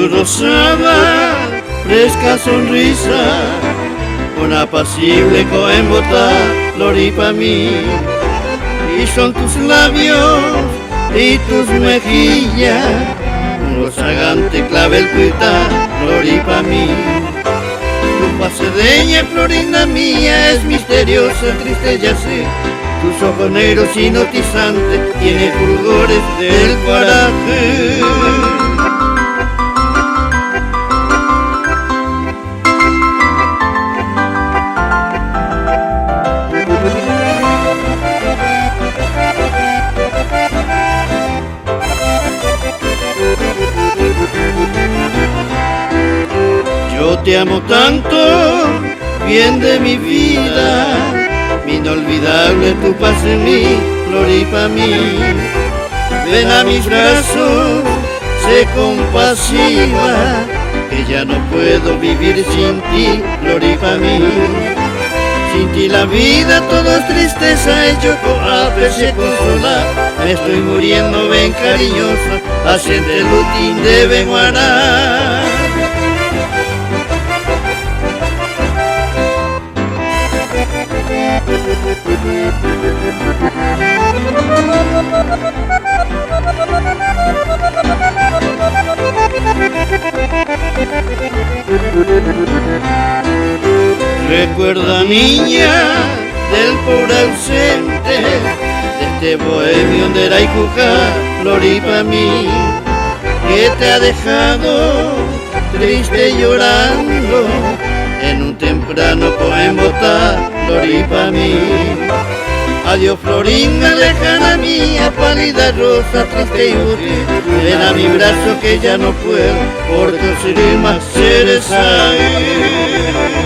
tu rosada, fresca sonrisa, un apacible coembota, flor pa' mí. Y son tus labios y tus mejillas, un rozagante clavel cuita, flor pa' mí. Tu pasedeña, florinda mía, es misteriosa, triste ya sé. Tus ojos negros hipnotizantes tienen fulgores del coraje. Yo te amo tanto, bien de mi vida, mi inolvidable tu paz en mí, flor pa' mí. Ven a mis brazos, sé compasiva, que ya no puedo vivir sin ti, flor pa' mí. Sin ti la vida todo es tristeza, hecho coape se consola. Me estoy muriendo, ven cariñosa, haciendo el lutín de Benguará. Recuerda, niña, del pobre ausente, de este bohemio donde era Icuja, flor pa' mí, que te ha dejado triste llorando en un temprano coembota, flor pa' mí. Adiós, Florinda lejana mía, pálida rosa, triste y útil. Ven a mi brazo que ya no puedo, por conseguir más seres ahí.